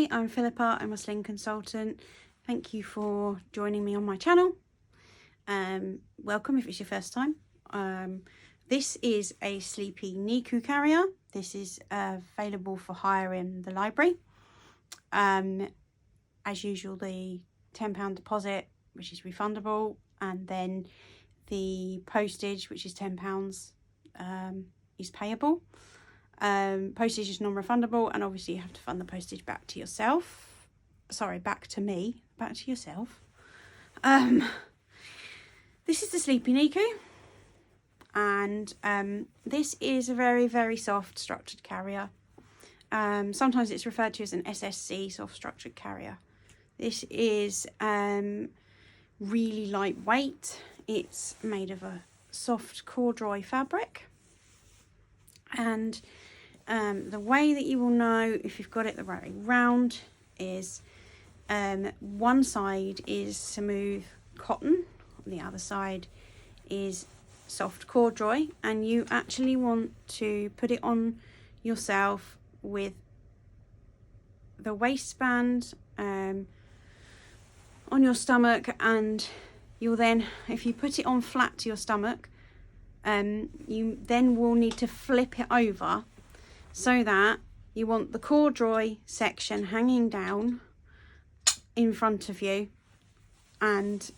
Hi, I'm Philippa. I'm a sling consultant. Thank you for joining me on my channel. Welcome if it's your first time. This is a sleepy Neco carrier. This is available for hire in the library. As usual, the £10 deposit, which is refundable, and then the postage, which is £10, is payable. Postage is non-refundable, and obviously you have to fund the postage back to yourself. Sorry, back to me, back to yourself. This is the Sleepy Neco, and this is a very, very soft structured carrier. Sometimes it's referred to as an SSC, soft structured carrier. This is really lightweight. It's made of a soft corduroy fabric, and the way that you will know if you've got it the right way round is one side is smooth cotton, the other side is soft corduroy, and you actually want to put it on yourself with the waistband on your stomach, and you'll then, if you put it on flat to your stomach, you then will need to flip it over so that you want the corduroy section hanging down in front of you and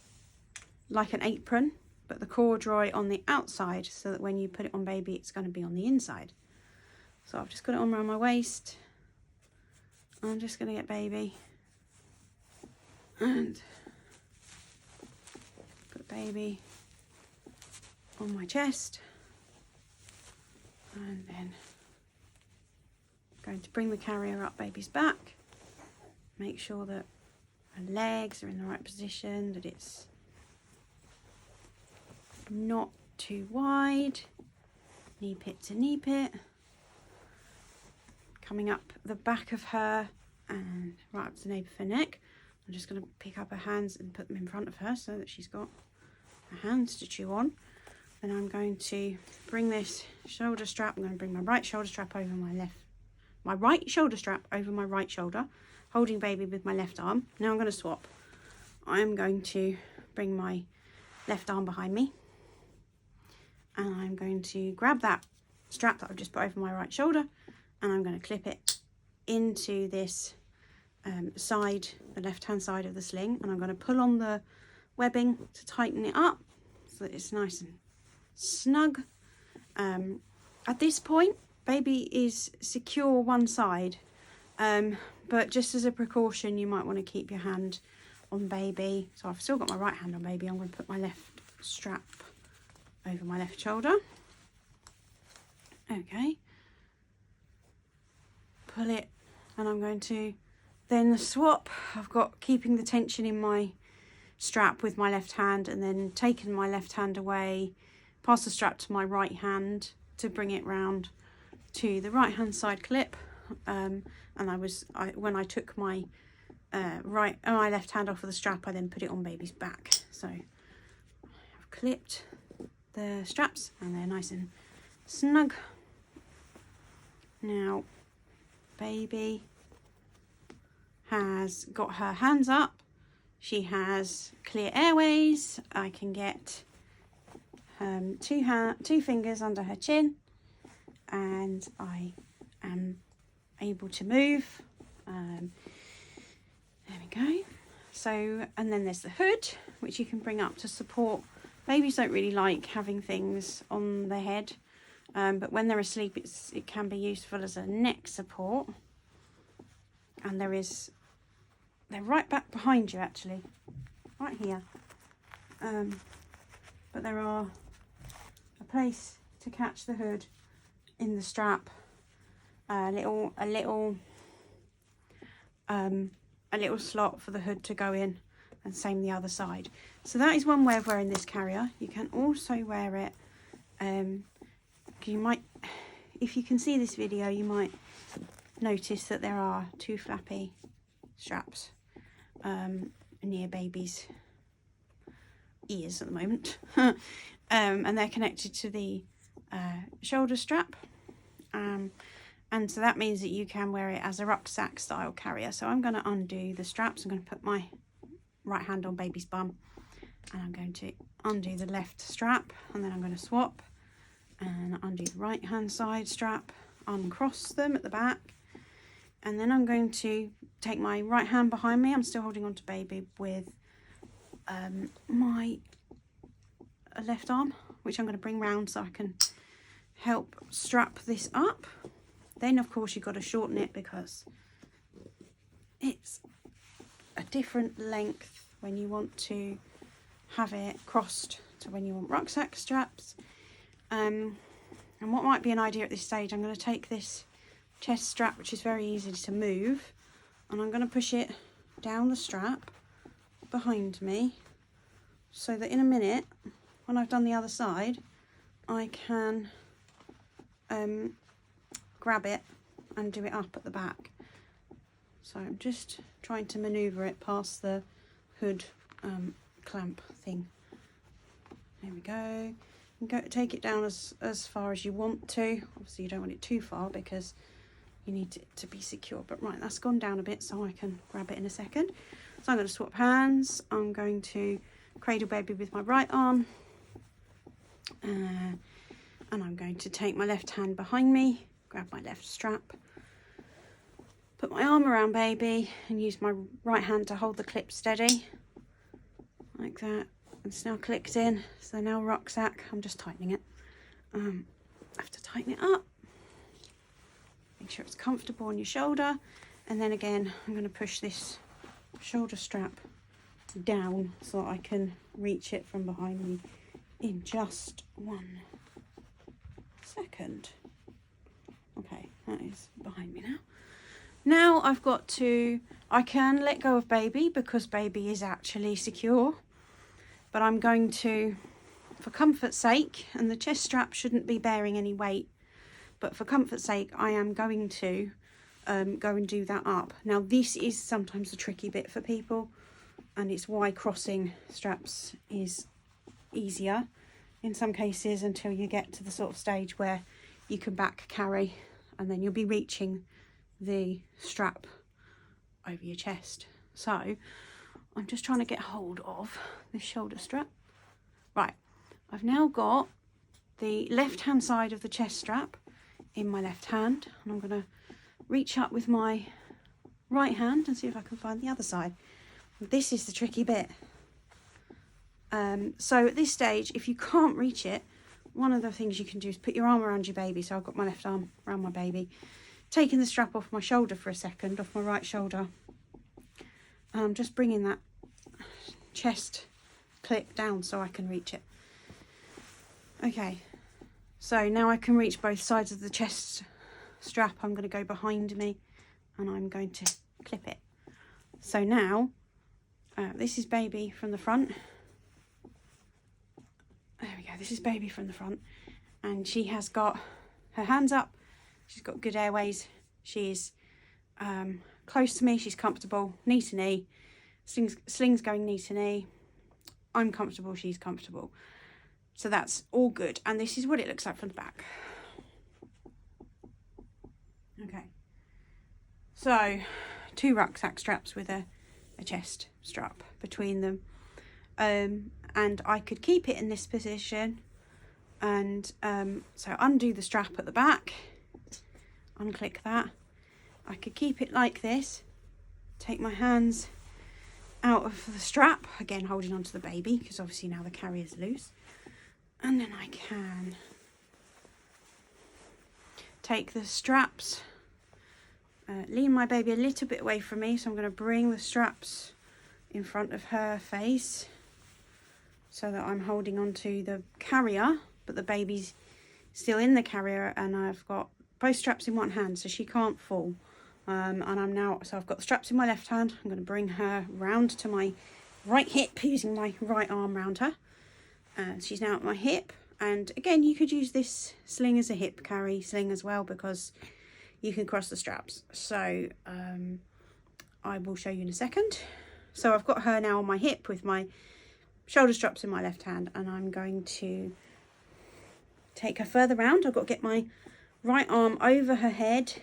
like an apron, but the corduroy on the outside, so that when you put it on baby it's going to be on the inside. So I've just got it on around my waist. I'm just going to get baby and put baby on my chest, and then going to bring the carrier up baby's back, make sure that her legs are in the right position, that it's not too wide, knee pit to knee pit, coming up the back of her and right up to the nape of her neck. I'm just going to pick up her hands and put them in front of her so that she's got her hands to chew on. Then I'm going to bring this shoulder strap, I'm going to bring my right shoulder strap over my right shoulder strap over my right shoulder, holding baby with my left arm. Now I'm going to swap. I'm going to bring my left arm behind me, and I'm going to grab that strap that I've just put over my right shoulder, and I'm going to clip it into this side, the left hand side of the sling, and I'm going to pull on the webbing to tighten it up so that it's nice and snug. At this point baby is secure one side, but just as a precaution you might want to keep your hand on baby. So I've still got my right hand on baby. I'm going to put my left strap over my left shoulder. Okay, pull it, and I'm going to then swap. I've got keeping the tension in my strap with my left hand, and then taking my left hand away, pass the strap to my right hand to bring it round to the right hand side clip. And when I took my my left hand off of the strap, I then put it on baby's back. So I've clipped the straps and they're nice and snug. Now baby has got her hands up. She has clear airways. I can get two fingers under her chin, and I am able to move. There we go. So, and then there's the hood, which you can bring up to support. Babies don't really like having things on their head, but when they're asleep it can be useful as a neck support. And they're right back behind you, actually, right here. But there are a place to catch the hood in the strap, a little slot for the hood to go in, and same the other side. So that is one way of wearing this carrier. You can also wear it, you might, if you can see this video, you might notice that there are two flappy straps near baby's ears at the moment. And they're connected to the shoulder strap, And so that means that you can wear it as a rucksack style carrier. So I'm going to undo the straps. I'm going to put my right hand on baby's bum, and I'm going to undo the left strap, and then I'm going to swap and undo the right hand side strap, uncross them at the back, and then I'm going to take my right hand behind me. I'm still holding on to baby with my left arm, which I'm going to bring round so I can help strap this up. Then of course you've got to shorten it because it's a different length when you want to have it crossed to when you want rucksack straps. And what might be an idea at this stage, I'm going to take this chest strap, which is very easy to move, and I'm going to push it down the strap behind me so that in a minute, when I've done the other side, I can grab it and do it up at the back. So I'm just trying to maneuver it past the hood clamp thing. There we go. You can take it down as far as you want to. Obviously you don't want it too far because you need it to be secure. But right, that's gone down a bit so I can grab it in a second. So I'm going to swap hands. I'm going to cradle baby with my right arm. And I'm going to take my left hand behind me, grab my left strap, put my arm around baby and use my right hand to hold the clip steady, like that. It's now clicked in, so now rucksack, I'm just tightening it. I have to tighten it up, make sure it's comfortable on your shoulder, and then again I'm going to push this shoulder strap down so that I can reach it from behind me in just 1 second. Okay, that is behind me now. Now I've got to, I can let go of baby because baby is actually secure, but I'm going to, for comfort's sake, and the chest strap shouldn't be bearing any weight, but for comfort's sake I am going to go and do that up. Now this is sometimes the tricky bit for people, and it's why crossing straps is easier in some cases until you get to the sort of stage where you can back carry, and then you'll be reaching the strap over your chest. So I'm just trying to get hold of this shoulder strap. Right, I've now got the left hand side of the chest strap in my left hand, and I'm going to reach up with my right hand and see if I can find the other side. This is the tricky bit. So at this stage, if you can't reach it, one of the things you can do is put your arm around your baby. So I've got my left arm around my baby, taking the strap off my shoulder for a second, off my right shoulder. And I'm just bringing that chest clip down so I can reach it. Okay, so now I can reach both sides of the chest strap. I'm going to go behind me and I'm going to clip it. So now, this is baby from the front. There we go, this is baby from the front, and she has got her hands up, she's got good airways, she's close to me, she's comfortable, knee to knee, slings going knee to knee, I'm comfortable, she's comfortable. So that's all good, and this is what it looks like from the back. Okay, so 2 rucksack straps with a chest strap between them. And I could keep it in this position, and so undo the strap at the back, unclick that. I could keep it like this, take my hands out of the strap, again holding onto the baby because obviously now the carrier's loose, and then I can take the straps, lean my baby a little bit away from me, so I'm going to bring the straps in front of her face so that I'm holding onto the carrier, but the baby's still in the carrier, and I've got both straps in one hand so she can't fall. And so I've got the straps in my left hand. I'm going to bring her round to my right hip using my right arm round her. She's now at my hip, and again you could use this sling as a hip carry sling as well because you can cross the straps. So I will show you in a second. So I've got her now on my hip with my shoulder straps in my left hand, and I'm going to take her further round. I've got to get my right arm over her head.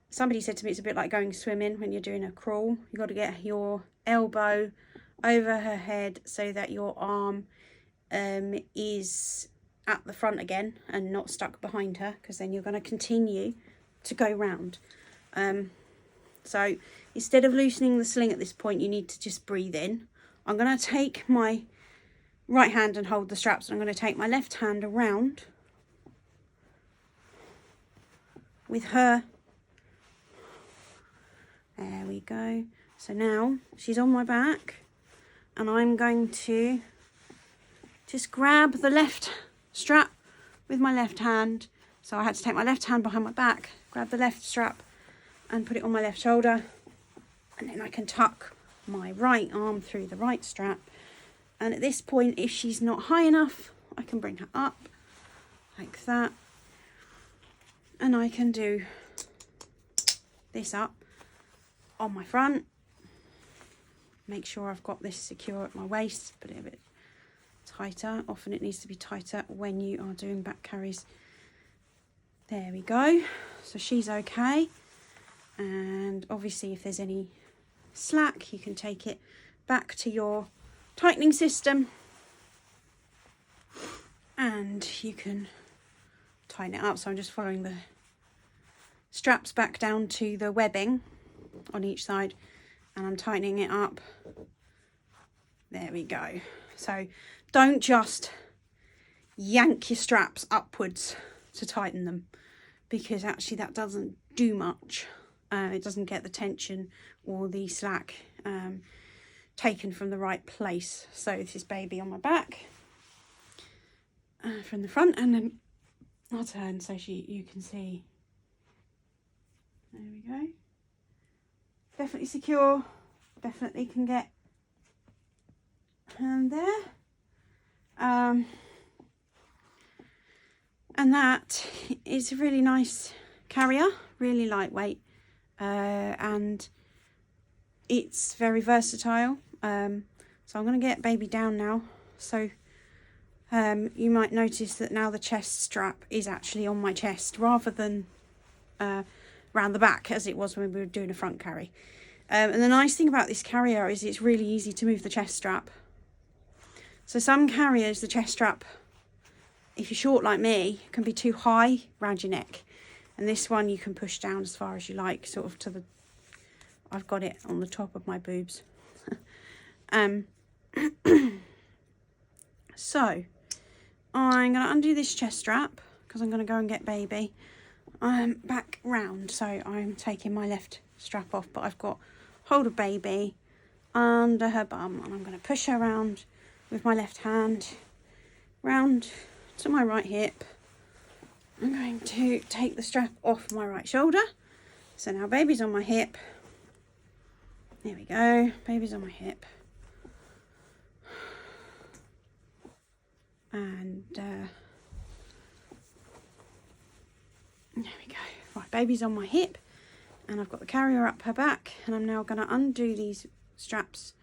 Somebody said to me it's a bit like going swimming when you're doing a crawl. You've got to get your elbow over her head so that your arm is at the front again and not stuck behind her, because then you're going to continue to go round. So instead of loosening the sling at this point, you need to just breathe in. I'm going to take my right hand and hold the straps, and I'm going to take my left hand around with her. There we go. So now she's on my back, and I'm going to just grab the left strap with my left hand. So I had to take my left hand behind my back, grab the left strap and put it on my left shoulder, and then I can tuck my right arm through the right strap. And at this point, if she's not high enough, I can bring her up like that, and I can do this up on my front. Make sure I've got this secure at my waist, put it a bit tighter. Often it needs to be tighter when you are doing back carries. There we go. So she's okay. And obviously if there's any slack, you can take it back to your tightening system and you can tighten it up. So I'm just following the straps back down to the webbing on each side, and I'm tightening it up. There we go. So don't just yank your straps upwards to tighten them, because actually that doesn't do much. It doesn't get the tension or the slack taken from the right place. So this is baby on my back from the front, and then I'll turn so you can see. There we go. Definitely secure. Definitely can get hand there. And that is a really nice carrier, really lightweight, and it's very versatile. So I'm going to get baby down now. So you might notice that now the chest strap is actually on my chest rather than round the back as it was when we were doing a front carry. And the nice thing about this carrier is it's really easy to move the chest strap. So some carriers, the chest strap, if you're short like me, can be too high round your neck. And this one you can push down as far as you like, sort of to the, I've got it on the top of my boobs. So I'm going to undo this chest strap because I'm going to go and get baby back round. So I'm taking my left strap off, but I've got hold of baby under her bum, and I'm going to push her around with my left hand round to my right hip. I'm going to take the strap off my right shoulder. So now baby's on my hip. There we go, baby's on my hip. And there we go. Right, baby's on my hip, and I've got the carrier up her back, and I'm now going to undo these straps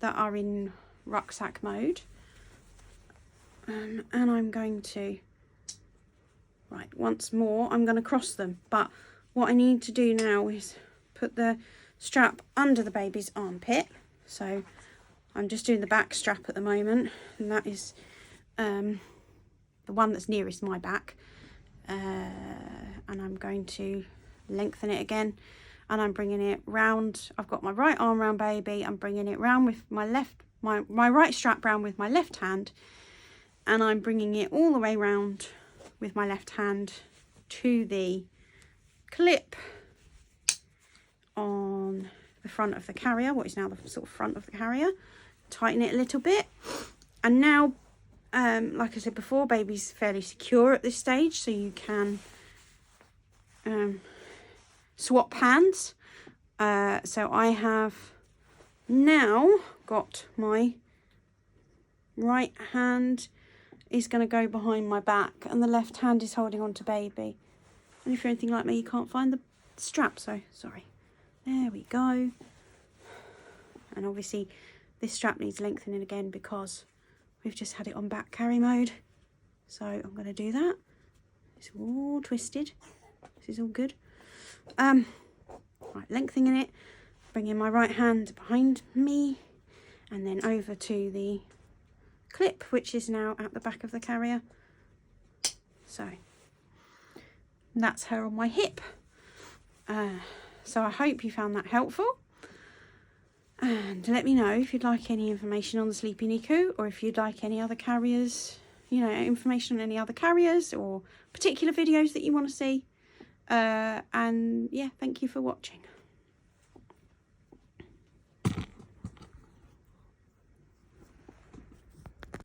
that are in rucksack mode. And I'm going to, right, once more, I'm going to cross them. But what I need to do now is put the strap under the baby's armpit. So I'm just doing the back strap at the moment, and that is the one that's nearest my back. And I'm going to lengthen it again, and I'm bringing it round. I've got my right arm round baby. I'm bringing it round with my left, my right strap round with my left hand, and I'm bringing it all the way round with my left hand to the clip on the front of the carrier, what is now the sort of front of the carrier. Tighten it a little bit, and now like I said before, baby's fairly secure at this stage, so you can swap hands. So I have now got my right hand is going to go behind my back, and the left hand is holding on to baby. And if you're anything like me, you can't find the strap, so sorry. There we go. And obviously this strap needs lengthening again because we've just had it on back carry mode. So I'm going to do that. It's all twisted. This is all good. Right, lengthening it, bringing my right hand behind me, and then over to the clip, which is now at the back of the carrier. So that's her on my hip. So I hope you found that helpful. And let me know if you'd like any information on the Sleepy Neco, or if you'd like any other carriers, you know, information on any other carriers or particular videos that you want to see. And yeah, thank you for watching.